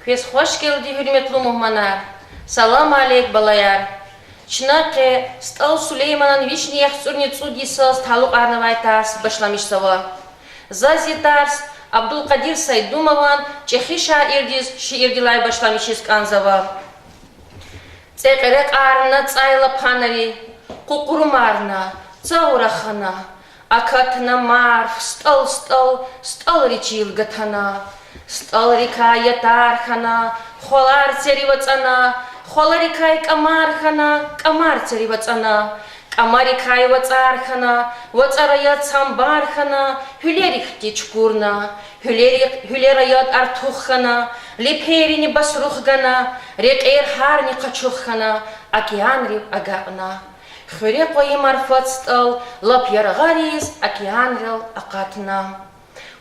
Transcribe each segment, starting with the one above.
Köz hoş geldi hürmetli muhmanar. Salam aleyk balayar. Çınaqe Stal Süleyman'ın vişniyek surnicу disas taluk arnavaytas başlamışsava. Zazitars Abdülkadir Saydumovan Çehi şairdiz şiirdilay başlamışız kanzava. Цекерек арна цайла панари, кукурумарна, цаурахана, акатна марф, стал речил гатана, стал река ятархана, холар царивацана, холарикай камар царивацана, камарикай вацархана, вацараят самбархана, хюлерих тичкурна, хюлераят артуххана, липерини басрухгана, рекер харни качуххана, океанрив агапна. Хюрекои марфатстал, лапьяргариз, океанрил акатна.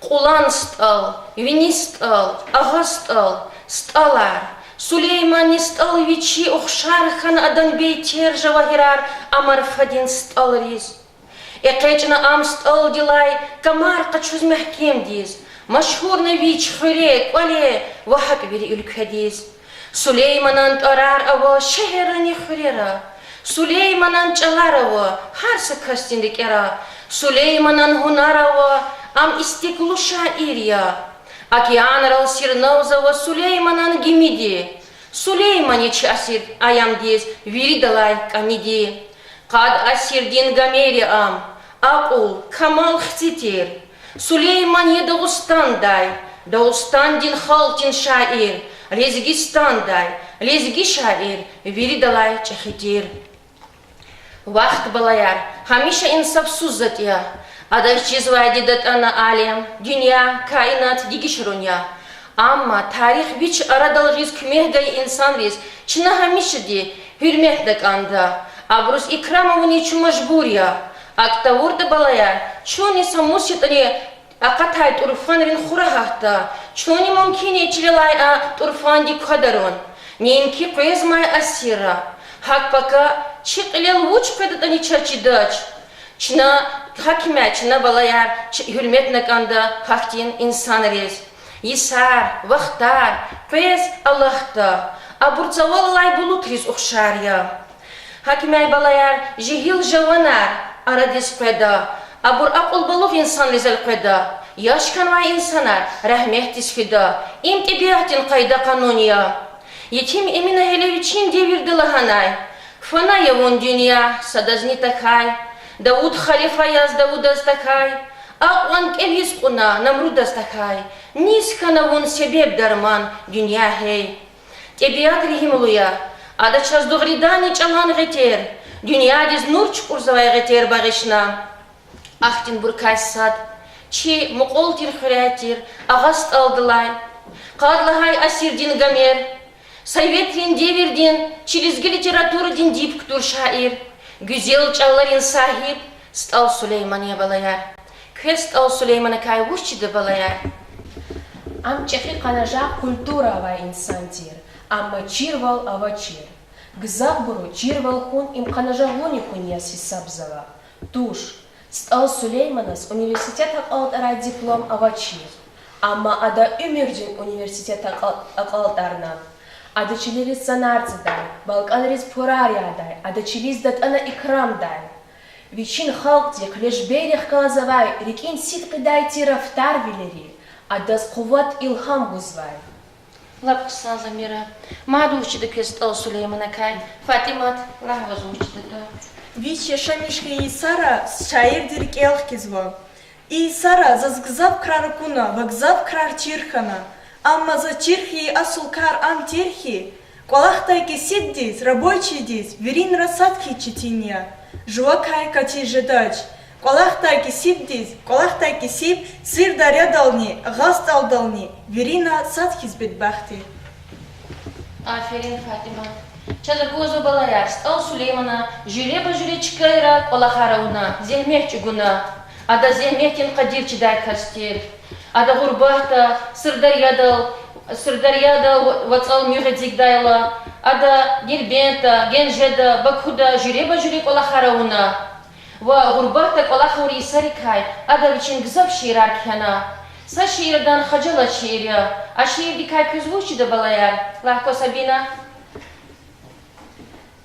Куланстал, винистал, агастал, сталар, Сулеймани стал вичи охшархан аданбей тержава хирар, амарфадин стал риз. Экечна ам стал дилай, камар качуз мехкем диз. Машхурна вич хюрек, вале, вахак бери үлкхадиз. Сулейманан тарар ава шехерани хюрера. Сулейманан чалар ава, харса кастиндик эра. Сулейманан хунар ава, ам истеклу шаирия. Океанрал сирнаузава Сулейманан гимиди. Сулейманич асир аямдиз, виридалай каниди. Кад асирдин гамери ам, акул камал хцитир. Сулейман е Дагустан дин халтин шаир, Резгистан лезги шаир, виридалай чахитир. Вахт балаяр, хамиша инсаф сузатия, адайчизвай дидат ана алем, дюня, кайнат, дигишруня. Амма тарих вич арадал ризк мехгай инсан риз, чина хамиша ди, hürmetlik анда, абрус икрамовни чумажбурия. Актавурда балаяр, чони самуситани акатай турфанрин хурахахта, чони мумкини чилилай турфан ди кадарон, нинки квезмай асира, хак пока чиклил уч педатани чачидач, чина хакимя, чина балаяр, hürmetlik анда хахтин инсан рез, Исар, вахтар, квез Аллахта, абурцаваллай булут риз ухшария. Хакимя балаяр, жихил жаванар, арадис педа, абур акул балух инсан лизал педа, яшканвай инсанар, рахмехтис фида, им тебиахтин кайда кануния. Етим именно Хелевичин девирдылаханай, фаная вон дюния, садазни такай, Дауд халифа яз Даудаз такай, Акван кевис куна, Намрудаз такай, нискана вон себеб дарман, дюния хей. Тебиат рихимлуя, ада час дугридани чалан гетер, дюния диз нурч курзавай гетер багишна. Ахтин буркай сад, чи муколтир хрятир, агаст алдылай, кадлахай асирдин гамер, Советрин девердин, чилизги литература дин дипктур шаир, Güzel çağların sahip, Stal Süleyman'a balayar. Kve Stal Süleyman'a kay vuşçıdı balayar. Am çehi kanaja kultura ava insantir, amma çirval ava çir. Gzaburu çirval hun im kanaja huni hunyas hesabzava. Tuş, Stal Süleyman'as üniversitet akalt ara diplom ava çir. Amma ada ümirdin üniversitet akalt arna. Adachiliris sanarziday, Balkanriz puraryaday, adachiliz dat ana ikramday. Vichin halkdik leşberih kalazavay, rikin sitqiday tiraftar vileri, adas kuvat ilham guzvay. Lapkısan zamira, madu uçidı Stal Süleyman'a kay, Fatimat, lahvazı uçidı. Виче шамишки Исара шаир дирк елхкизва. Исара зазгзав краркуна, вагзав крар чирхана. Амма за чирхи асул кар ам тирхи. Колахтайки сиддиз, рабочий диз, верин расадки читинья. Жуакай кати жедач. Колахтайки сиддиз, колахтайки сиб, свир даря дални, газ дални, верина садхиз бедбахти. Aferin Fatima. Çadır gozu balayar, Stal Süleyman'a, jüre çıkayra kolakharavuna, zehmehçi guna. Ada zehmehtin kadirçiday kastir. Ada gurbahta, Sırdaryada vatsal mühedzikdayla. Ada Derbenta, Genjeda, Bakhuda, jüre kolakharavuna. Va gurbahta kolakhavri sarikay, ada vichin gzab şirar khana. Sa şiirden hacala şiir ya. A şiir dikay küzvuşi de balayar. Lahko Sabina.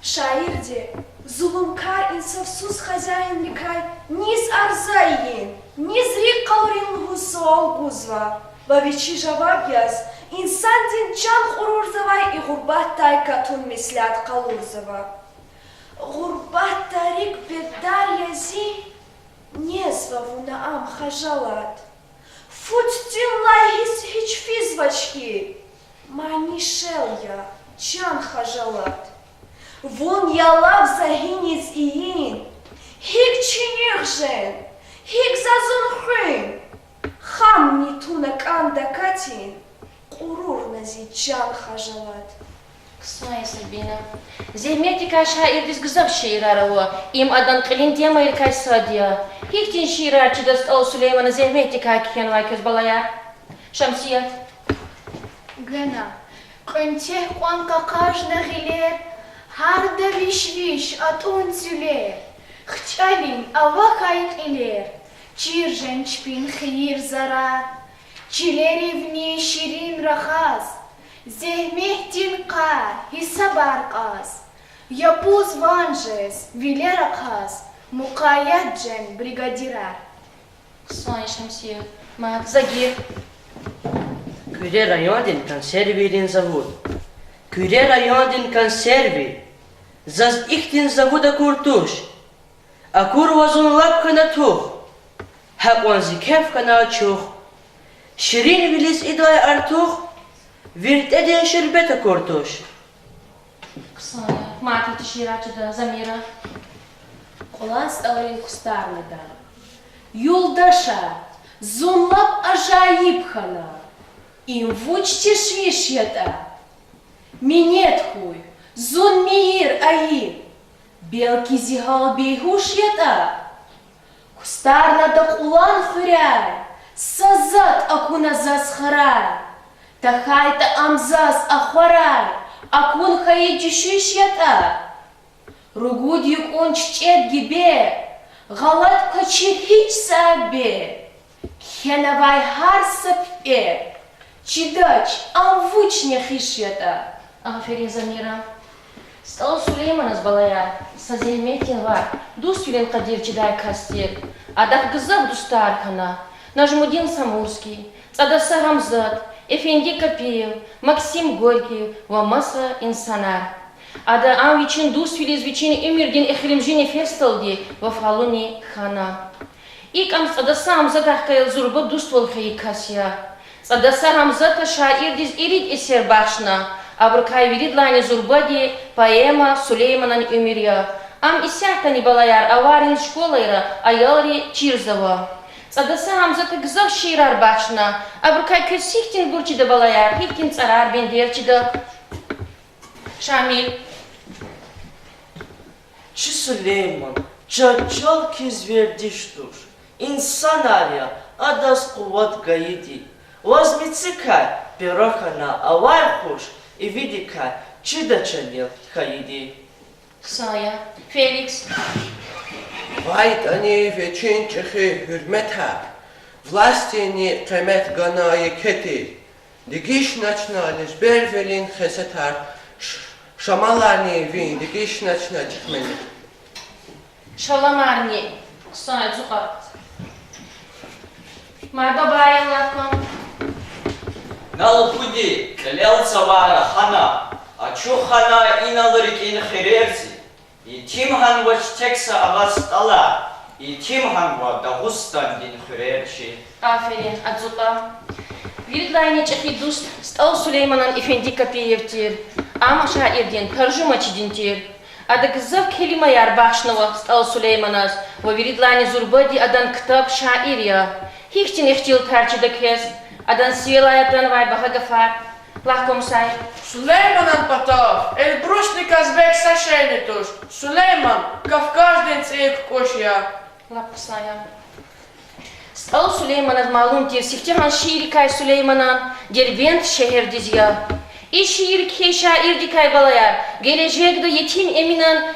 Şairdi, zulümkar insafsız хозяинlikay niz arzayin, niz rik kalorinluğu sual guzva. Babiçi cevap yaz, insan din can hururzavay i gurbat tay katun mislat kalurzava. Gurbat tarik bedar yazi, незваву am хажалат. Футтин лайхис hiç физвачки, манишел я, чан хажалат. Вон ялав загинец иин, хик чиниржен, хик зазунхрин, хам нитуна канда катин, курур нази чан хажалат. Ксая Sabina. Zehmetika şair diz güzel şiirler o. İm adan qilin demayır kay sadiya. Hiktin şiirler çıdast al Süleyman'ı zehmetika kiken vay köz balaya. Şamsiyat. Gana, qınteh qanqa qajna giler, harda viş atun süler. Xçalin ava kayık iler, çirjen çpin xiyir zarar. Çiler evni şirin rahaz, zehmehtin qar, hisabar qaz. Yapuz vanjes, viler aqaz, muqayyadjen brigadirar. Kısaya Şamsiyat. Mat Zagir. Küre rayondin konservierin zavod. Küre rayondin konservi. Zaz ihtin zavoda kurtuş. Akur vazun lap kana tuh. Hakwan zikef kana çuh. Şirin bilis idlay artuh. Virt eden şerbete kurtuş. Kısaya. Mat iti şiirler çıda Zamira. Қолан сталарин кустарныда. Юлдаша, зунлап ажайып хана. Им вучте швишьята. Минет хуй, зун миир аир. Белки зигал бейхуш ята. Кустарнада құлан хыряй. Сазат акуна засхарай. Тахайта амзас ахварай. Акун хаиджишиш ята. Ругудюк он ччет гибе, галат качир хич сабе, хенавай хар сапе, чидач амвуч не хишета. Aferin Zamira. Стал Süleyman'ız balaya. Sa zehmetin var. Dus filen kadir çıday kastir. Adak gızab dusta arkana. Najmudin Samurский. Цадаса Рамзат. Efendi Kapiyev. Максим Горький. Вамаса insanar. Ada am vicin dus filiz vicini emirdin ehrimjini festaldi vafaluni khana. İlk am sadasa Hamza tahkayıl zurba dust volkayı kasya. Sadasa Hamza ta şair diz irid eser başna. Abrkay virid lani zurba di poema Süleyman'ın ömürya. Am isyahtani balayar avarin şkolayra ayalri Çirzava. Sadasa Hamza ta güzel şiirar başna. Abrkay kösihtin burçida balayar. Hilkin tsarar benderçida. Şamil. Чи Сулейман, чачал кизвердиш душ. İnsan arya, adas kuvat gayidi. Возьмицикай, пирохана, авай хуш, и видикай, чида чанил хайди. Kısaya. Felix. Vay tani veçin çehi hürmet ha. Vlastini kıymet ganayı keti. Digiş naçna lezbervelin xesetar. Şamalarni vin digiş naçna çıkmeni. Şalamarni. Kısaya zukat. Marda bayan lakon. Налпуди, лелцавара хана, ачу хана иналырик ин херерси, и тимхан вач текса агастала, и тимхан ва дагустан дин херерши. Aferin. Adzuka. Viridlayni çehi dust. Stal Süleyman'ın Efendi Kapiyevtir. Ama şairdin, tarjumaçidin tir. Ada gızav kelima yar başnava Stal Süleyman'az. Ve viridlayni zurbadi adan kitap şair ya. Hiçtin ihtil tercide kes. Adan sivelayatan vay baha gafar. Lahkom say. Süleyman'ın patov, el brusnika zbek saşenituş. Süleyman, Kafkaz'den tseyik koşya. Lapsaya. Stal Süleyman'az malum tir. Siftihan şiiri kay Süleyman'an. Derbent şehir dizya. İş şiir ki şair dikay balayar. Gelecekte yetim eminen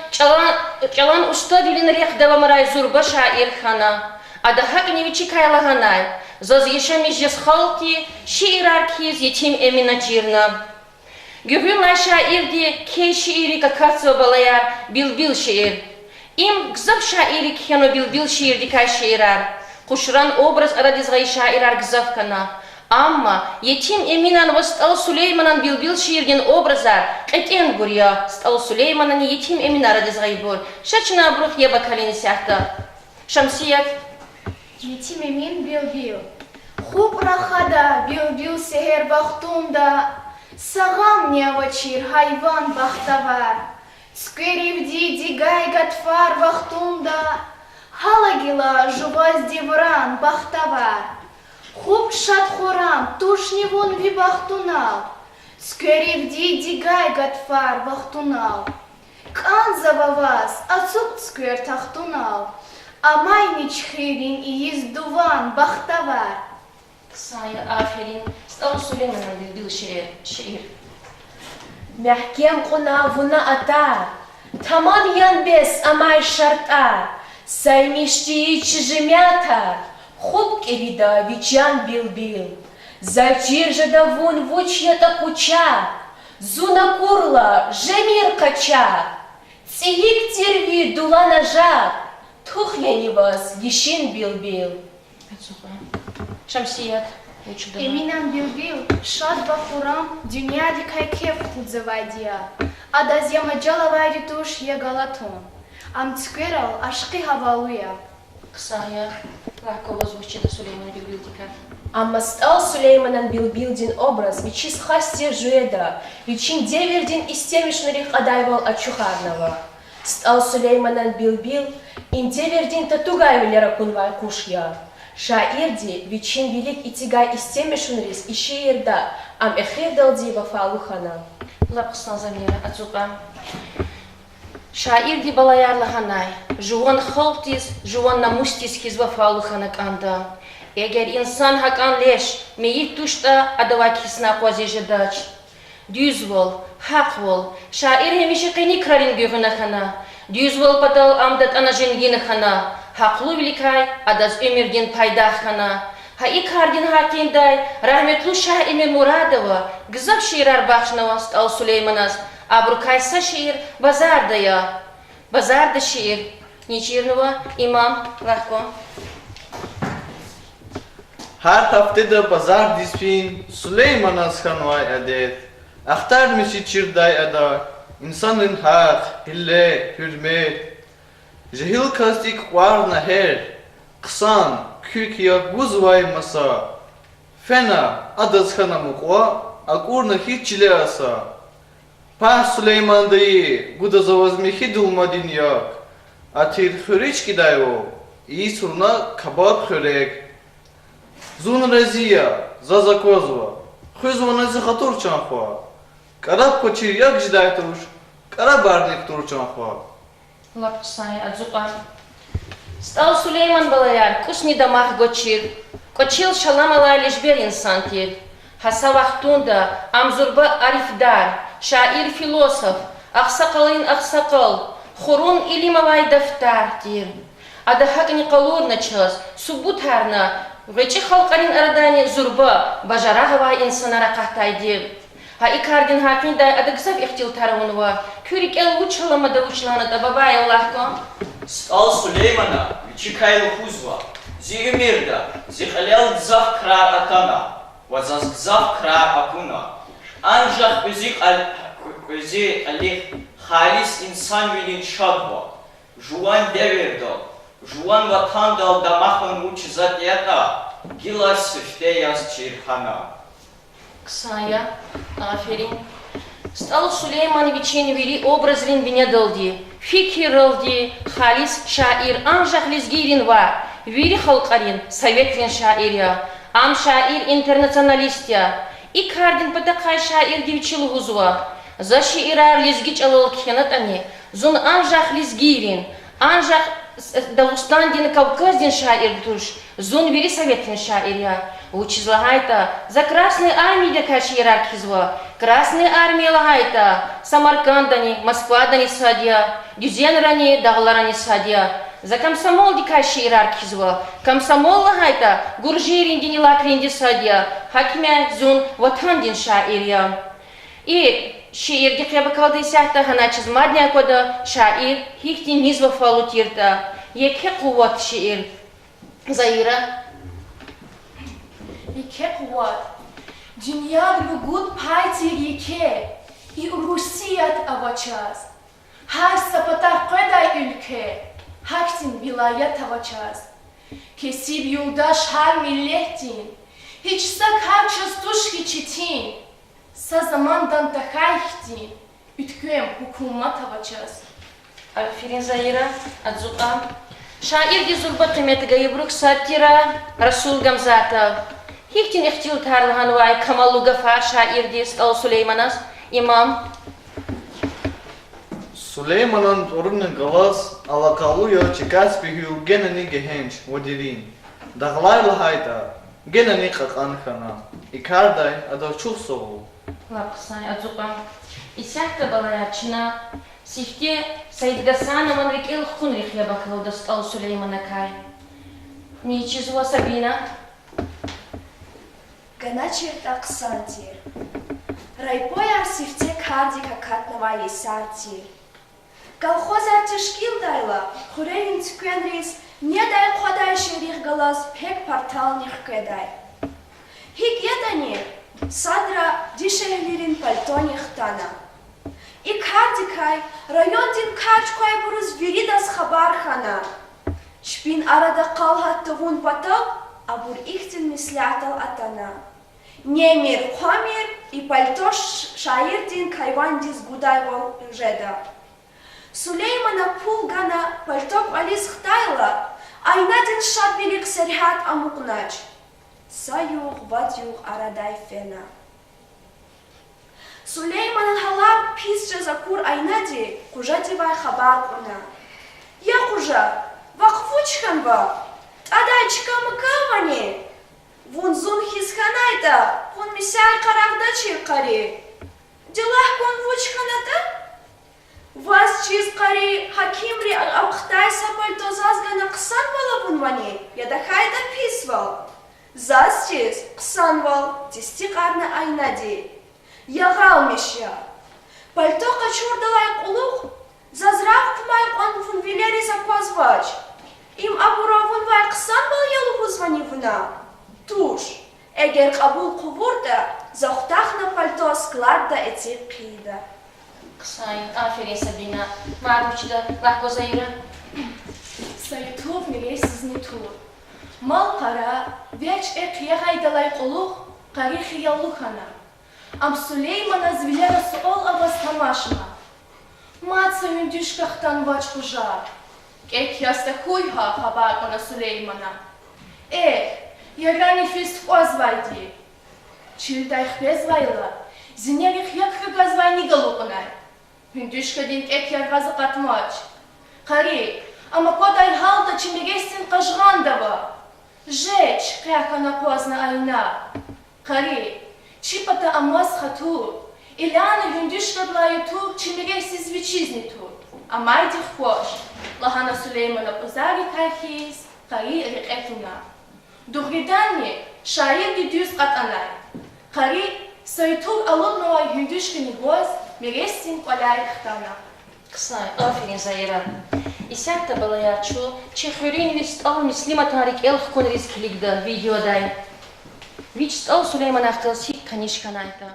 çalan usta dilin reh devamaray zurba şair xana. Ада хакневичи кайлаганай, зоз ешемиш jeshalti, şiirarkiz yetim emina cirna. Gübünla şairdi key şiiri kakatso balayar bilbil şiir. İm gzab şairi keno bilbil şiirdi kay şiirar. Kuşran obraz aradizgay şairar gzab kana. Amma yetim eminan ve Stal Süleyman'ın bilbil şiirgin obrazar qeten burya. Stal Süleyman'ın yetim emin aradizgay bur. Şaçına bruh yeba kalini sahta. Şamsiyet. Yetim emin bilbil. Хуб рахада билбил сехер вахтунда, сагам нявачир хайван бахтавар. Скверивди дигай гатфар вахтунда, халагила жуваз дивран бахтавар. Хуб шатхурам тушнивон ви бахтунал, скверивди дигай гатфар вахтунал. Канзававас ацук сквер тахтунал, амайнич хирин и издуван бахтавар. Saya aferin. Stal Süleyman'ın bilbil şiir. Mehkem quna vuna atar, tamam yan bes amay şartar, saymişti çizimyatar, хуб керида вичан билбил, зачир же да вун вучьята куча, зуна курла жемир кача, цигик терви дула нажа, тух янивас вишин билбил. Şamsiyet. Эминам билбил, шад бахурам, дюняди кай кеф худзавайдия. Адаз ямаджала вайди туш я галатон. Ам цкверал ашқи хавалуя. Kısaya. Rahko звучит Süleyman'ı bilbil dikkat. Amma Stal Süleyman'ın bilbildin obraz, viçis хасте жуеда, viçin devirdin istemişneri adayval açuharnava. Stal Süleyman'ın bilbil, in devirdin tatugayvelera kunvay kuşya. Şairdi viçin bilik itigay istemişneriz işeirda, am ehirdaldi vafaluhana. Lapkıstan zamira atzuka. Şairdi balayarlahanay, juvan haltiz, juvan namustis hizva faluhanak anda. Eğer insan hakan leş, meyit tuşta adavakisna kwazejadaç. Düz vol, hak vol, şair hemişe qeni krarin göğünahana. Düz vol patal amdat anajengin Haklı bilikay adaz ömürgin paydahana. Ha ikardin hakinday rahmetlu Şah Emir Muradova gızab şiirar baxşnava Stal Süleymanas. Abrukaysa şiir bazarda ya. Bazarda şiir. Niçirnova imam lahko. Her haftada pazar dispin Süleyman Askanvay adet. Aktar mişi çirday ada. İnsanın hak, hille, hürmet. Jehil kastik var naher. Kısan, kürkiya guzvay masa. Fena adaz kanamukwa. Akurna hiç çile asa. Pa Süleyman dayı gudazavazmihi dulmadin yak. Atir hüriç gidayo. İyi surna kabab hürek. Zun raziya, zazakozva. Khuzvana zikhatur chankhwa. Karab kochir yak jiday turush. Karab bardik tur chankhwa. Lapkısay atzuka. Stal Süleyman balayar kusni damah goçir. Koçil şalam alayliş bir insan tir. Hasa vaxtunda amzurba arifdar, şair filosof, aksakalın aksakal, xurun ilim alay daftar tir. Ada hakni qalurna çaz, subutarna, Veçi halkarin aradani zurba, bajara hava insanara qahtaydi. Ha ikardin hakin da adagzab ihtil taravunva, kürik el uçalamada uçlana da babay Allah'kom. Stal Süleyman'a viçikaylı huzva, zi ümirda, zi halel gzaf krar akana, vazaz gzaf krar akuna. Ancak bizi alih halis insan vilin şadva, juan devirda, juan vatandal damahın uçizat yata, gilas süfte yaz çirhana. Kısaya, aferin. Stal Süleyman için veri obrazın bine daldı, fikir aldı, halis şair ancak lizgirin var, veri halkarin, sovetlin şair ya, am şair internasyonalist ya, ikardin patakay şair divçil huzva, za şiirar lizgiç alal kenatani, zun ancak lizgirin, ancak Дагустандин Кавказдин шаир туш, зон вери советлин шаир я. Учизла хайта, за Красной армией дека шиирар кизва. Красной армией лагайта, Самаркандани, Москвадани садия, Дюзенрани, Дагларани садия. За комсомол дикай шиирар кизво. Комсомол хайта гуржирин динила кренди садья. Хакме зун ватандин шаирия. И шиир дикая бакалды сяхта ханачиз мадня кода шаир хихтин низва фалутирта. Еке куват шиир. Заира. Еке куват. Dünya bugün paytır yeke. И Rusiyat avaçaz. Her sapata kadar ülke. Haktin vilayet avaçaz. Kesip yoldaş her milletin. Hiç sakar çastuşki çitin. Sa zamandan takayhtin. Ütküem hukumat avaçaz. Aferin Zaira, Adzuqa. Şair di zulba kıymeti gayibruk satira, Rasul Gamzatov. Hiktin ihtil tarlıhan vay Kamalu Gafar şair di Stal Süleymanas, İmam. Süleyman'ın torunu Galas alakalıya çıkas bir geneni gehenç vodirin. Dağlarla hayda geneni kakan kana. İkarday ada çok soğuk. Lapsay Adzuqa. İsahta balayatçına Sifte Said Gassanovan rikil khunrikh ya bakalda Stal Süleymana kay. Niçi zuva Sabina? Ганачерта Ксантир. Райпояр сифте кардика катнава есартир. Колхозар тешкил дайла, хуревин цкенрис, не дай ходай шерих галас, пек порталних кедай. Хик едани, садра дишехлирин пальтоних тана. И кардикай, район дин качкой бурuz виридас хабархана. Шпин арада калхат товун патал, абур ихтин мислятал атана. Немир Хамир и пальто шаирдин кайвандис гудайвал жеда. Сулеймана пулгана пальтоп алис хтайла, айнадин шабилик серхат амукнач. Саюх ватюх арадай фена. Сулейманан халар писча закур айнади, кужа дивай хабар куна. Я кужа, вакфучхан ва, тадай чикамыкавани. Вон зун хизханайда, вон мисяй карагда чиркари. Дилах кон вучханата? Вас чиз кари хакимри алхтай сапаль то зазгана ксан вала вунвани, ядахайда писвал. Заз чиз ксанвал, дисти карна айнади. Ягалмеш я. Пальто качурдалай кулух, зазрав кумай он вун вилери запазвач. Им абуравун вай ксан вал ялу вузвани вуна. Туш, эгер кабул кувурда, захтахна пальто складда эцеп пида. Ксай, aferin Sabina. Marmuçda, lahko Zaira. Saytuv miresizini tur. Mal kara, veç ek yağaydalay kuluh, kari xiyallukhana. Am Süleymana zvilera suol avaz tamaşma. Matsa yündüşkahtan vaç kujar. Ek yasta kuyha habar ona Süleymana. Ярани фист озвайди. Чилдай хвезвайла. Зинери хьяк хвегазвайни галукунай. Хүндүшка динк эк яргазы катмач. Кари, ама кодай халда чимегестин кажгандава. Жеч кякана позна айна. Кари, чипата амаз хату. Иляна хүндүшка длаю ту чимегестис вичизни ту. Амайди хвош. Лахана Сулеймана позаги кайхиз. Кари рекетуна. Дугидани шаир дидюс атанай. Кари Saytuv alınmaya yündüşkini boz, mirestin kolay ktana. Ксай, aferin Zaira. İsahta balayatçu, Çekhörin ve Stal Müslima Tarik Elh kun risklikda videoday. Viç Stal Süleyman Ahtal sik kanişkanayda.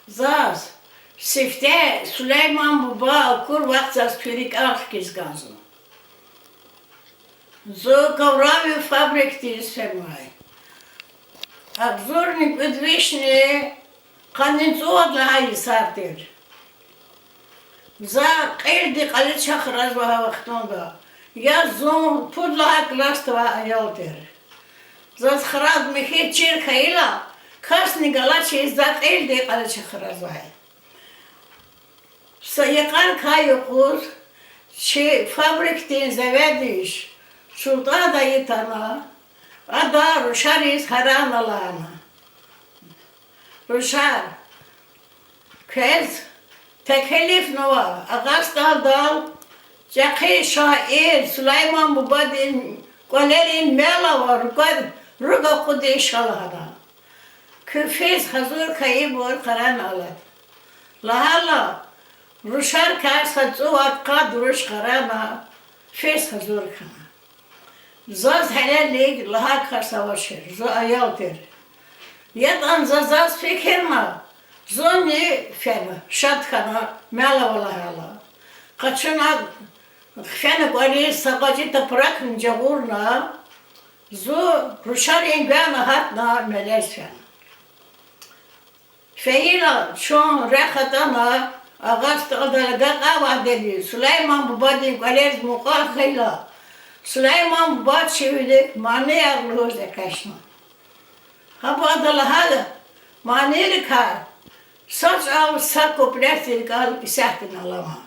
Zaz, sifte Süleyman Baba kur vaktsaz pürik ahkiz gazı. Zo kavravi fabrikti spermay. Обзорник подвешенный конденсат лагай сартер. За каждый колечах развага вахтонга. Я зон пудла кластва аялтер. За схрад мехи чирхайла. Касни галачи за каждый колечах развага. Саякан каю куз. Че фабрик тен заведиш. Шулта даитана. Ada Ruşaris haran alana. Ruşar. Kez tekelif nova. Ağastal dal. Cakhi şair Süleyman Babadin Galerin Mela Ruga Kudi Şalhada. Küfiz hazır kayı bor karan alat. Lahala Ruşar kaysa zuvat kadruş karana Fiz hazır kana. Zaz helallik laha karsavaşır. Zo ayaltır. Yadan zazaz fikirma. Zonni fena. Şat kana mela valahala. Kaçına fena gari sagacı taprak njagurna. Zo Ruşar ingana hatna meleş fena. Feyla şun rekhatana ağaç adalaga avadeli Süleyman Babadin Galez muqakhila Süleyman Babad şevilik mane yağlıhoz ekaşma. Ha bu adalaha mane ka saç al sakop plastik al isahtin alama.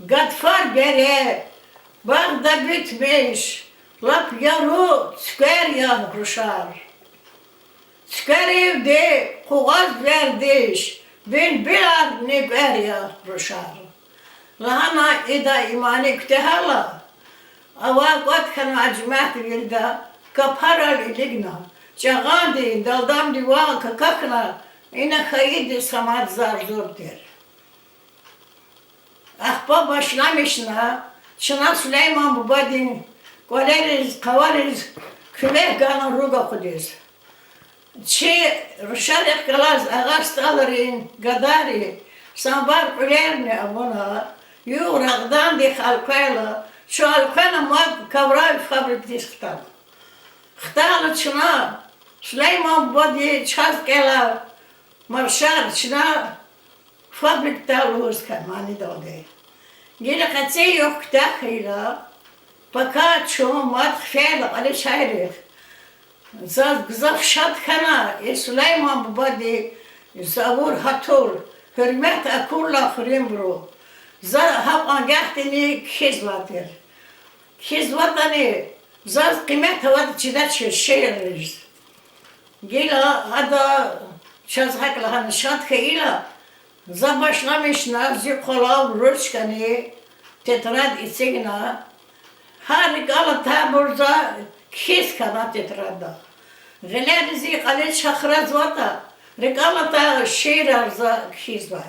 Gadfar bere bağda bitmiş lap yaru çıkar ya Ruşar. Çıkar evde kuvaz verdiş, ben bilad ne ver ya Ruşar. Lahana eda imani kütehala, ava gatkan acmet vilda, kaparal iligna, çağandi daldam diva kakakna, ina kayidi samad zar zordir. Ahba başlamışna, şuna Süleyman Babadin, koleriz, kavariz, kümek gana ruga kudiz. Çi Ruşar kalas ağaçların gadari sambar ulerni abona yuragdan di halkayla şu halkana mad kavray fabriktis xtal xtal çuna Süleyman Babadi çaz kela marşar çuna fabrikta luz kamani dode gele katse yok dakhila fakat şu mad khfel ali şairi Zaf şat kana Süleyman Babadi zavur hatur hürmet akulla hrimbro hap angahtini khizvatir khizvatani zaz kıymet havad çidat şehiriz gila hada şazhak lahan şat khayla za başlamış nazi kolav ruçkani tetrad isegna har gala taburza khiz kana tetrada Gelerizi kalet şahraz vata rekalata şehir arza khiz bay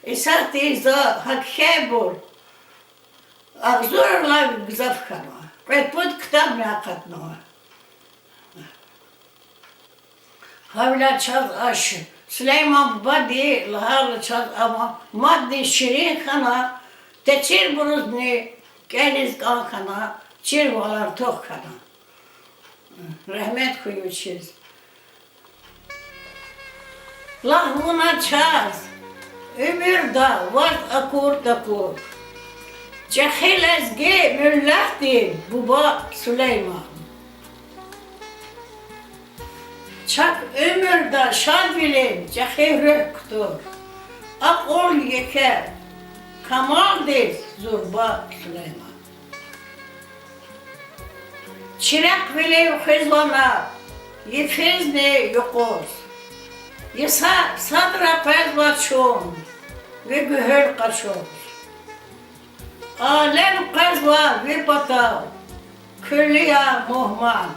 esati za hakhebur ağzurla gzaf kana reput kitab naqatna havla çaz aş Süleyman Babadi lahal çaz ama maddi şirin kana teçir buruzni geliz kana çirvalar tok kana Rahmet koyuyoruz. Lahmuna çaz, ömür da var akur takur. Cehilezge müllahti Baba Süleyman. Çak ömür da şad bilin cehirrüktur. Akol yeker, kamal değil Zurba Süleyman. Çırak bile hızlana, yefizne yokuz. Yasa sadra pezvaçun ve gühür kaşoz. Alem kazva ve batav, külliya muhman.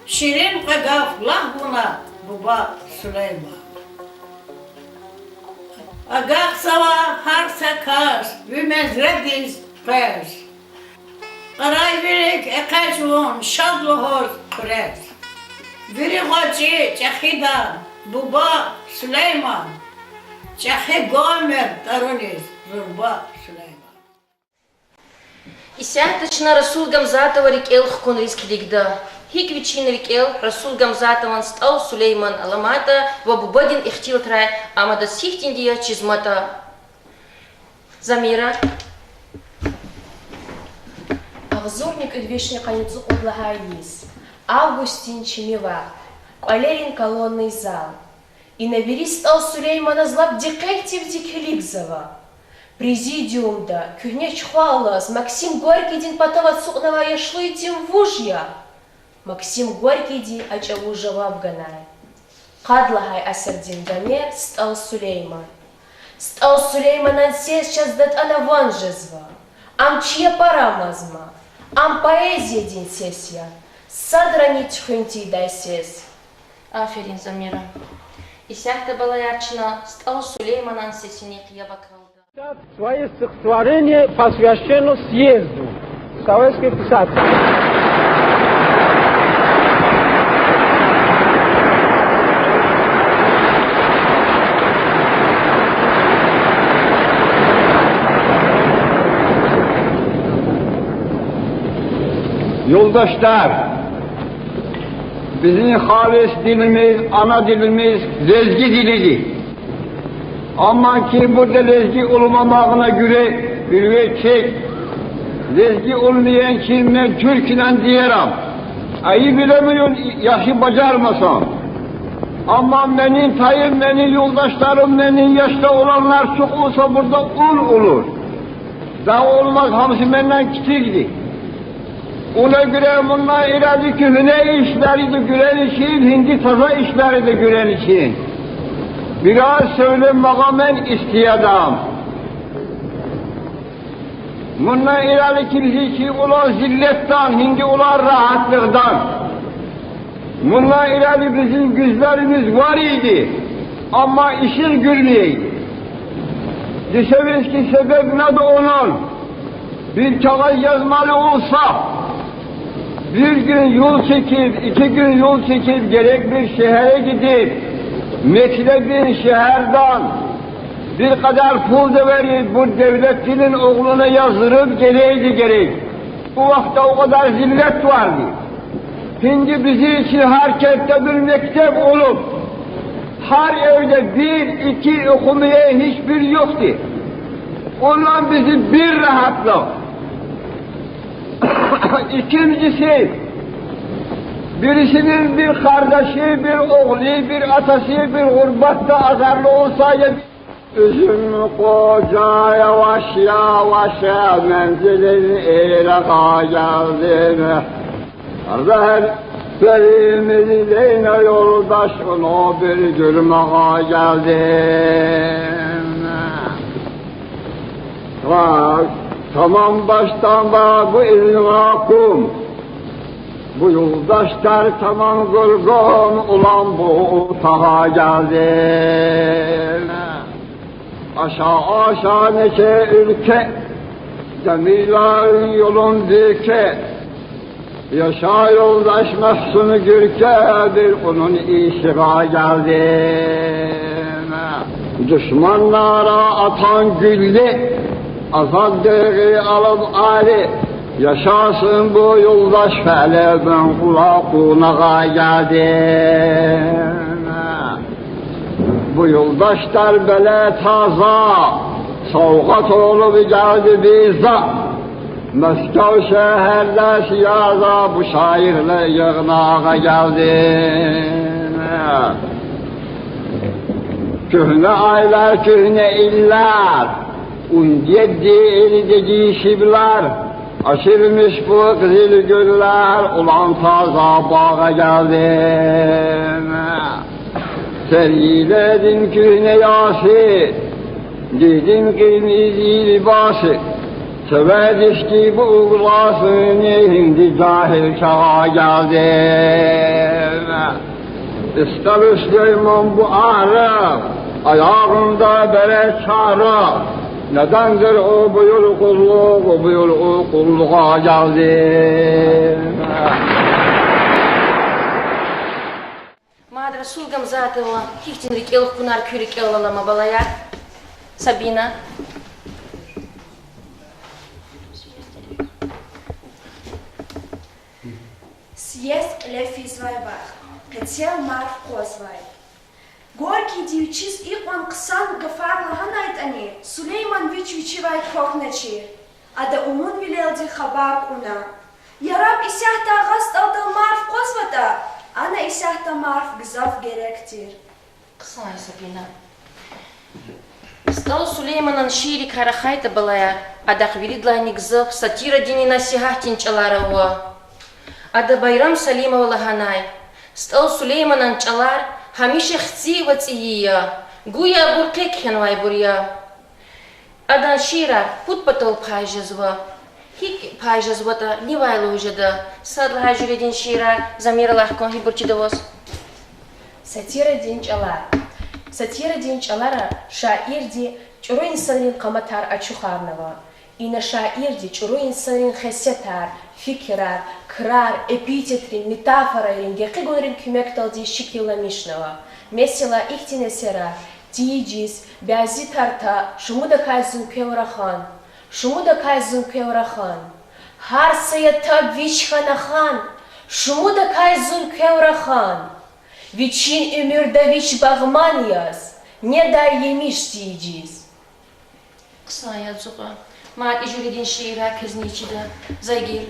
Şirin kagaf lahbuna Baba Süleyman. Agak sava har sakas ve mezrediz pez. Qaray verek ekaçun şadlıhoz kurez. Veri hoci çahidan Baba Süleyman. Çahi gomer taruniz Zurba Süleyman. Исяточна Расул Гамзатова рекел хкон рискилигда. Хик вичин рекел Расул Гамзатован стал Сулейман Аламата вабубадин ихтилтрай амада сихтиндия чизмата. Замира. Обзорник Эдвишня конецу Удлагаис. Августин Чемева. Калерин колонный зал. И набери стал Сулеймана злаб декектив Дикелигзова. Президиумда, Кюхнеч Хвалас, Максим Горький потова цукнова яшлуйтим вужья. Максим Горький ачавужа вавганай. Кадлагай асердин гаме стал Сулейман. Стал Сулейманан сейчас дат ана ванжезва. Ам чья парамазма. Ам поэзия дин сесия. Садранить хунти дай сес. Aferin Zamira. Исяхта Балаярчина стал Сулейманан сесине Кьябакалда. Свое стихотворение посвящено съезду советских писателей. Yoldaşlar, bizim halis dilimiz, ana dilimiz lezgi dilidir. Ama ki burada lezgi olmamağına göre bir veçek, lezgi olmayan kimle Türk'le diyerim. Ayı bilemiyorum, yaşı bacarmasam. Ama benim tayım, benim yoldaşlarım, benim yaşta olanlar çok olsa burada olur. Daha olmaz, hamsi benden kiçikdi. Ona göre bunlar iradi ki hüne işleri de gören için, hindi taza işleri de gören için. Biraz söylemek ben istiyordum. Bunlar iradi ki bizi için olan zilletten, hindi olan rahatlıktan. Bunlar iradi bizim güçlerimiz var idi. Ama işin gülmeyeydi. Deseniz ki sebep ne de onun? Bir kağıt yazmalı olsa, bir gün yol çekip, 2 gün yol çekip gerek bir şehre gidip, mektebin şehirden bir kadar pul da verip bu devletçinin oğluna yazdırıp geleydi gerek. Bu vakti o kadar zillet vardı. Şimdi bizi için her kentte bir mektep olup, her evde 1, 2 okumaya hiçbir yoktu. Ondan bizi bir rahatlık. İkincisi, birisinin bir kardeşi, bir oğlu, bir atası, bir gurbatta azarlı olsaydı, üzüm koca yavaş yavaş menzilin ilaha geldim. Rehberimizle yoldaş onu bir gülmeye geldim. Tamam baştan da bu ilmakum, bu yoldaşlar tamam gurgun ulan bu taha geldim. Aşağı neçe ülke, demirlerin yolun dike, yaşa yoldaş Mahsun Gürke'dir onun işine geldim. Düşmanlara atan gülle, azadlığı alıp ali, yaşasın bu yoldaş fele ben kulağına geldim. Bu yoldaşlar böyle taza, savgat olup geldi bize. Moskov şehirde siyaza bu şairle yığınağa geldim. Köhne aylar, köhne iller, 17 eldeki şibler, aşırmış bu kızıl güller, ulan taza bağa geldim. Sergiledim köhne yası, giydim kırmızı libası, Sövedik ki bu uğlasın şimdi cahil çağa geldim. İster Süleyman bu ağrı, ayağında bere çağrı. Nedendir o bu yol kulluk, o bu yol o kulluğa geldim. Madra sulgam zatıva, hihtinrik elk punar kürik elalama balayar. Sabina. Съезд лефизвай бах, хотел марф козвай. Горький девчиз иқван қсан гафарла ханайт ани, Сулейман вичвичивай кохначи, а да умун вилелди хабар уна. Яраб исяхта ағаст алдал марф козвата, ана исяхта марф гзав геректир. Қсай, Сабина. Стал Сулейманан ширик харахайта балаяр, адақ виридлайни гзав сатира дини насихахтин чаларауа. Ада Байрам Салимова лаганай, стал Сулейманан чалар, хамиша хци вация, Guya burkek henvay buraya. Adan şiira put batıl payjazva. Hik payjazva da nivaylı hujada. Sadla hajüredin şiira zamira lahkon hiburçidavos. Сатира динчалар. Сатира динчалара шаирди чуру инсанин каматар ачухарнава. Ина шаирди чуру инсанин хесетар, фикрар, крар, эпитетрин, метафорарин, гекигонрин кюмекталди шикилламишнава. Mesela ihtinesera, diyiciz, bazı tarta, şumu da kayzun kevrahan, şumu da kayzun kevrahan. Har sayata viçhanahan, şumu da kayzun kevrahan. Viçin ömürde viç bağman yaz, ne der yemiş diyiciz. Kısa yazıqa. Maat ijuridin şiira kızniçide. Zaygir.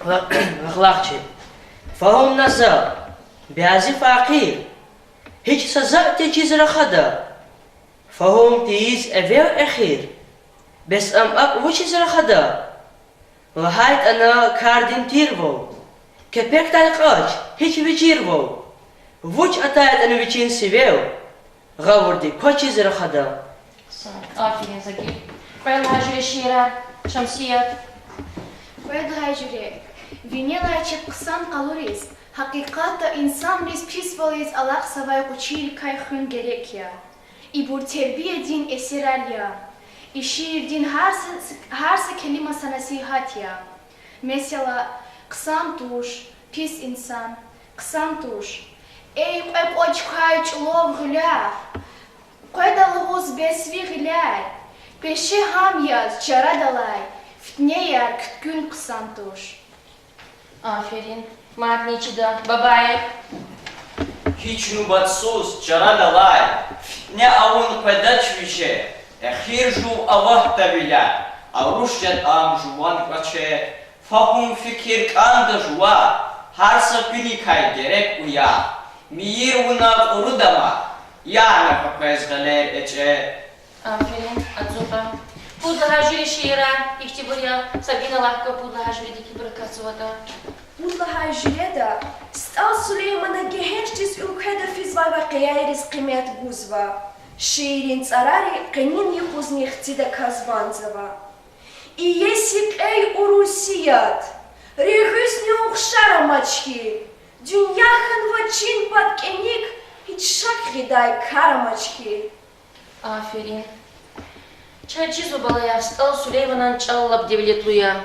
Vaklakçı. Fahum nazar. Bazı fakir. Hiç saza teçiz rakhada. Fahum tiyiz evvel akhir. Bes am ak vuçiz rakhada. Vahayt ana kardin tirvol. Kepek talqaç. Hiç vicirvol. Vuç atayet ana vicin sivev. Gavurdi koçiz rakhada. Aferin Zagir. Bayıl hajüre şiira, şamsiyat. Koydu hajure. Vinelайчик ксан калорис. Hakikatta insan biz pis valiz Allah savay kuçil kayhın gerek ya. İbur terbiye din esirer ya. İşir din her kelime nasihat ya. Mesela ksan tuş, pis insan, ksan tuş. Ey oç kayç lov gülay. Koydalığız besvi gülay. Peşi ham yaz çara dalay. Fitne yer kütkün ksan tuş. Aferin. Maat niçida, babayek. Hiç nubatsuz çara dalay. Ne avun pedaç vişe. Ehir ju avah tabila. Aruşcat am juvan kaçe. Fahum fikir kanda juva. Har sapini kay gerek uya. Miyir una urudama. Yani papezgaler eçe. Aferin, Adzuqa. Pudla hajüre şiira, ihtiburiya, Sabina lahka pudla hajüredeki bırakasıvada. Pudla hajüreda, stal Süleyman'a gehençtis ülkede fizva ve qiyayriz kıymet guzva. Şiirin tsarari qenin yıkuznih tida kazvanzava. И если эй урусият, рехысни ухшарамачки, дюняхан вачин подкеник, hiç giday karamachki. Aferin. Çayçizu balaya stal Süleyman'ın çalalap devletluya.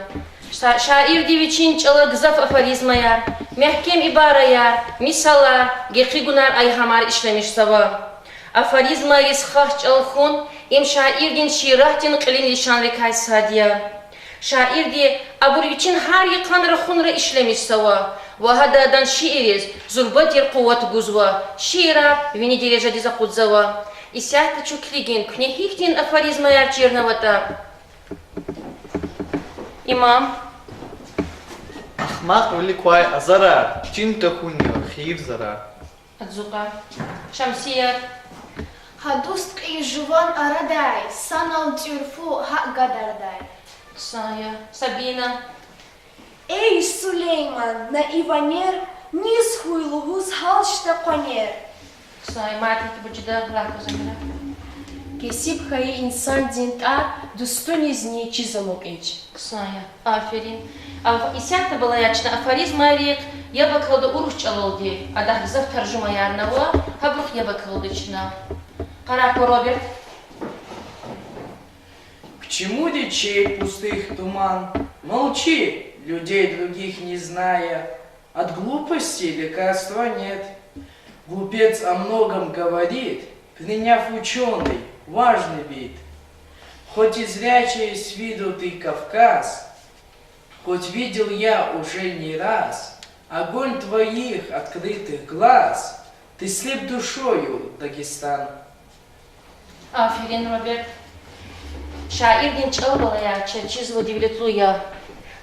Şair diviçin çala gızaf afarizmayar, mehkem ibarayar, misalar, geqigunar ayhamar işlemiş sava. Afarizma rishah çalkhun, im şair din şirahtin qilin lishan rekay sadiya. Şair di abur için her yıkan rakhunra işlemiş sava. Vahadadan şiiriz, zulbat yer kuvvet guzva, şiira vini dereja diza kudzava. İsyahta çukligin, knehiktin afarizmayar çirnavata. İmam. Ahmak veli kuay azara, çin tahunyo, khir zara. Adzuqa. Şamsiyat. Hadust qi juvan araday, sanal türfu hak gadarday. Kısaya. Sabina. Ey Süleyman, na Ivaner, nis huyluğuz halşta koner. Kısaya. Martiki bucida lahka zamira. Kesip hayı insan dintar, dustun izni çizamuk iç. Kısaya. Aferin. İsyahta balayachna afarizmayrik, я bakıldı uruç çalıldı. Adah gızaf tarjuma yarnava, habruh я bakıldı içna. Карако Роберт. К чему речей пустых туман? Молчи, людей других не зная. От глупости лекарства нет. Глупец о многом говорит, приняв ученый, важный вид. Хоть и зрячий с виду ты Кавказ, хоть видел я уже не раз огонь твоих открытых глаз, ты слеп душою, Дагестан. Aferin Robert. Şair din çal balaya, çerçizvo devletluya.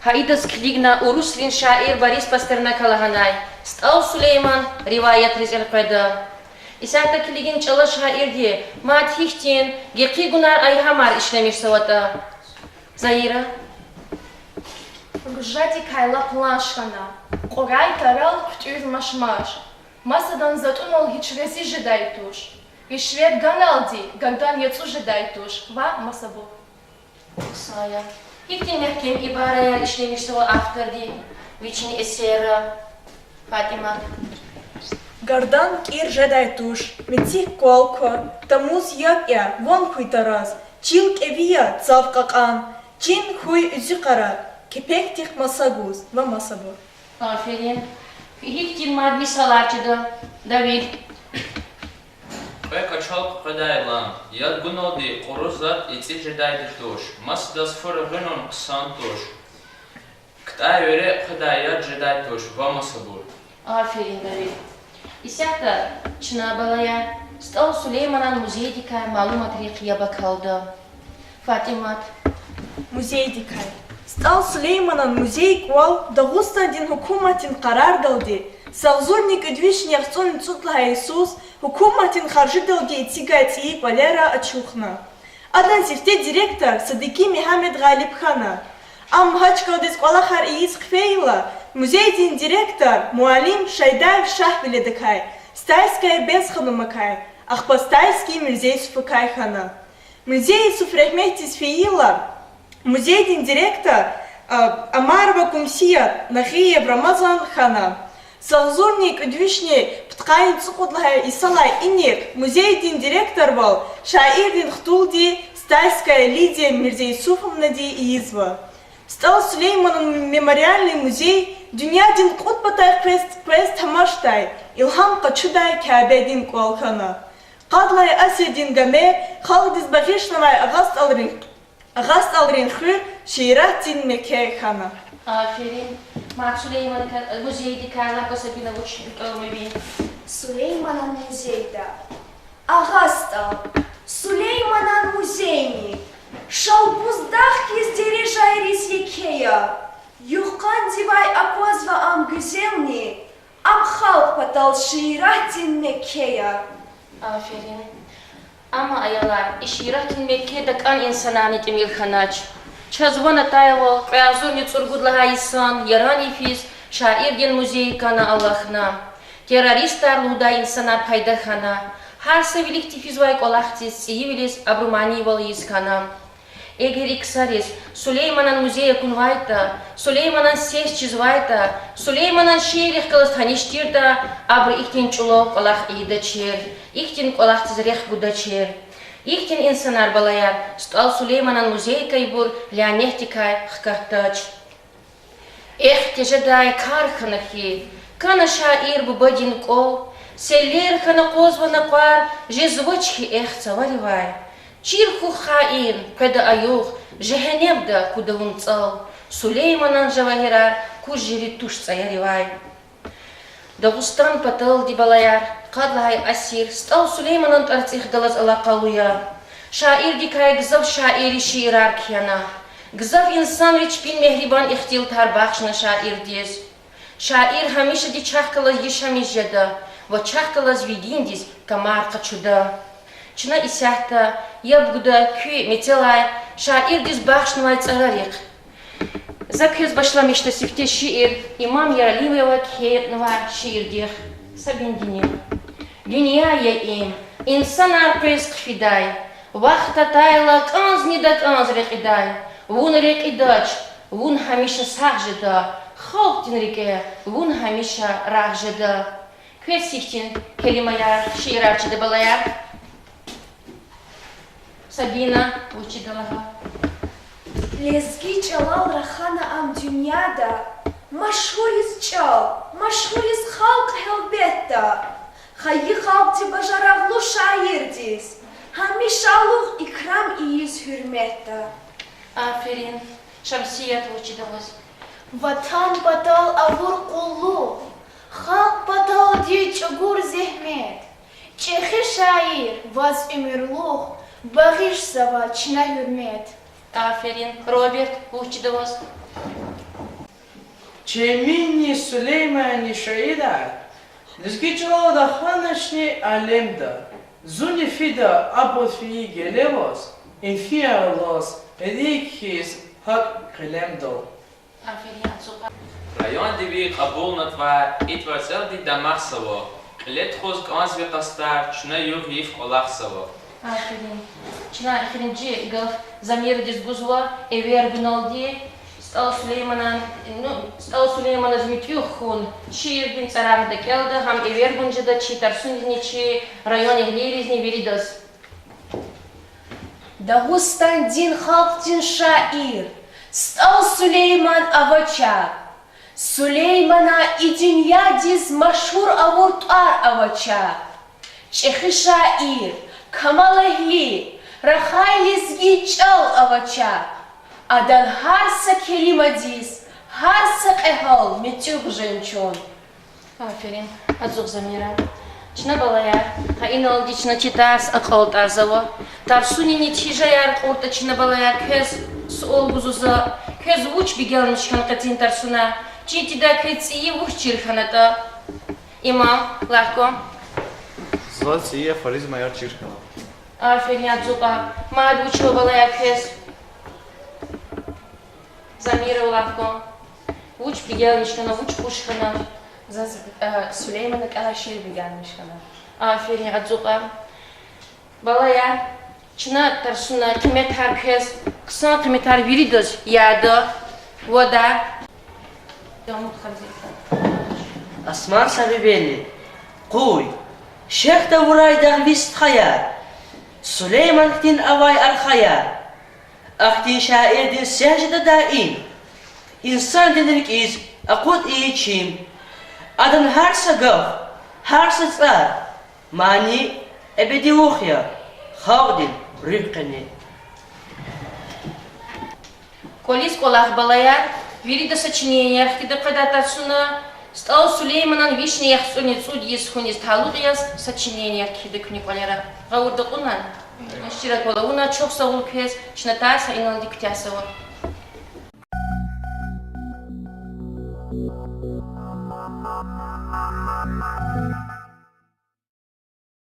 Haidas kligna uruslin şair Boris Pasternak alahanay. Stal Süleyman rivayet riz el-Qada. İsahta kligin çala şair diye, maat hihtin, geqi gunar ayhamar işlemiş savata. Zaira. Gujati kayla planşkana, qoray taral ptür maşmaş. Masadan zatun ol hiç resi jiday tuş. И швед Ганалди, когда нет уже дай туш, ва масабу. Saya. İktin mehkem ibaraya işlemişti o afterdi. Viçin esera. Fatima. Гардан кир жадай туш, мети колко, тамуз я, вон хуй тараз, чилк эвия цавкакан, чин хуй üzükara, kepek tih masaguz, va masabur. Aferin. İktin maddi salarçıdı. David. Пека чалк қадайлан, яд гуноди қорузат ици жедайды туш, мас дас фыр гынон қсан туш. Ктай өре қадай яд жедай туш, вамаса бур. Aferin David. İsyakta Çınabalaya, Stal Süleyman'ın muzeydika malum tarihiye bakaldı. Fatimat. Muzeydikay. Stal Süleyman'ın muzey kual, Dağustan din hukumatin karar daldi. Savzurnik ödviş niyakson tutla Isus, hukumatin harcı daldi itigatiyik Valera açukhna. Adan zifte direktor Sadıki Mehmet Galip Khana. Am haçkaldız kola har iyiz kfeyla, muzey direktor mualim Şaydaev Şah Biledikay, Stayskaya Bez Hanımakay, Ахпа Стайский музей Суфакай Хана. Музей Суфрехмехтис Феила, музейный директор Амарова Кумсия Нахиев Рамазан Хана. Салзурник Двишни Птқайн Цукудлая Исалай Инек, музейный директор был Шаирдин Хтулди Стайская Лидия Мирзейсуфовна Ди Изва. Стал Сулейманов мемориальный музей Дюнядин Кутпатай Квест Хамаштай, Илхам Качудай Кабедин Куалхана. Qaдлай Асидин Гаме, Халдис Бахишнавай Агаст Алрин Хыр, Шейратин Мекей Хана. Aferin. Mak Süleyman'ın muzeydi Karla Kosabina uç ölmeyi. Süleyman'ın muzeyda. Agasta. Süleyman'ın muzeyni. Şalbuzdах издережайрис Екея. Юхан дивай аквазва ам güzelni. Am halk patal Şiratin Mekkeya. Aferin. Ama ayalar, işiratin Mekke'de kan insananit emil hanaç. Çazvana tayvo, qazurni tsurgudlaha insan, yarani fiz, şairgen muzeyi kana Allah'na. Teröristler luda insana payda hana. Har sevilikti fizvay kolahtis, civilis abrumani valıyız kana. Eğer iksaris, Süleyman'ın muzeye kunvayta, Süleyman'ın ses çizvayta, Süleyman'ın şeirih kılıs haniştirda, abr iktin çulok kolak iyida çer, iktin kolak tizreh buda çer. İktin insanlar balayar, stal Süleyman'ın muzeye kaybur, lianehtikay hkahtaç. Tejeday karkhanakhi, kana şair bu badin kol, seller kana kozvana qar, jezvochhi cavarivay. Чирху хаин, когда аюх, жехенебда, куда он цал, Сулейманан жавагерар, кужери туш цаяревай. Дагустан патал дибалаяр, кадлай асир, стал Сулейманан тарцих далаз алакалуя. Шаир дикай гзав шаири шиирар кьяна. Гзав инсан ричпин мехрибан ихтил тарбахшна шаир дез. Шаир хамиша ди чахкалаз ешамижеда, ва чахкалаз видиндис камар качуда. Чына исяхта, ябгуда, күй, метелай, шаир диз бахшнывай царарик. Закхез башламишта сифте шиир, имам Яраливева кхеетнова шиир дих. Сабиндини. Дюния я им, инсан арпрес кфидай, вахта тайла канз нида канз рекидай, вун рекидач, вун хамиша сахжеда, халктин реке, вун хамиша рахжеда. Квет сифтин, келимаяр, шиирарчыды балаяр. Sabina, учидалага. Лезги чалал рахана ам дюняда. Машхурис чал, машхурис халк хелбетта. Хайи халк ти бажараглу шаирдис. Хами шалух икрам ииз hürmetта. Aferin. Şamsiyat учидалась. Vatan batal avur kullu. Halk batal diye çagur zehmet. Çehi şair vaz ömürluh. Bağış sava çına hürmet. Aferin. Robert учидалась. Çemini Süleyman'ı şairler. Nizgiçola da hanaşni alemda. Zuni fida abot fiyi gelevos. İnfiyarlos edikhis hak kalemdo. Aferin. Rayon dibi qabul natva itvarsel di damasavo. Lethoz gans vetastar, çna yuh yif olaq sava. Aferin. Çına ikinci gaf zamir dizguzva ever günaldi. Стал Сулеймана змитюхун, чир бин царам да келда, хам эвер гунжада чи тарсундини чи районе глеризни веридас. Дагустан дин халк дин шаир. Стал Сулейман авача. Сулеймана и динья диз машхур авуртар авача. Чехи шаир, камалахли, рахайлизги чал авача. Адан харса келима диз, харса қехал метюх женчон. Aferin. Azuk zamira. Çına balaya. Ha inal diçna çitas akal tazava. Tarsunini çijayar orta çına balaya kez sol buzuza. Kez uç bir gelmiş kankatin tarsuna. Çitida kıtsiyi vuç çirkanata. İmam, lahko. Zvat iyi aforizma yar çirkana. Aferin azuka. Mad uço balaya kez. Zamira lahko. Uç bir gelmiş kana, uç kuşkana. Zaz Süleyman'a kadar şiir bir gelmiş kana. Aferin azuka. Balaya. Çına tarsuna kimet herkes. Kısa kimetar viridos yada. Voda. Yamuk khalzikta. Asman sabibeli. Kuy. Şeyh da vuraydan vist hayal. Süleyman din avay al hayal. Aktin şair din secde daim. İnsan denirk iz akut içim. Adan her sagaf, her satsar. Mani ebedi vuhya. Havdin rifqani. Колис колах балаяр, вирида сочинениях, кида когда тарсуна, стал Сулейманан вишниях сунит судьи схунис талугияс сочинениях кида куниколера. Гаурда кунан. Щира колауна чок саул кез, чнатаса иналди ктясава. Thank you.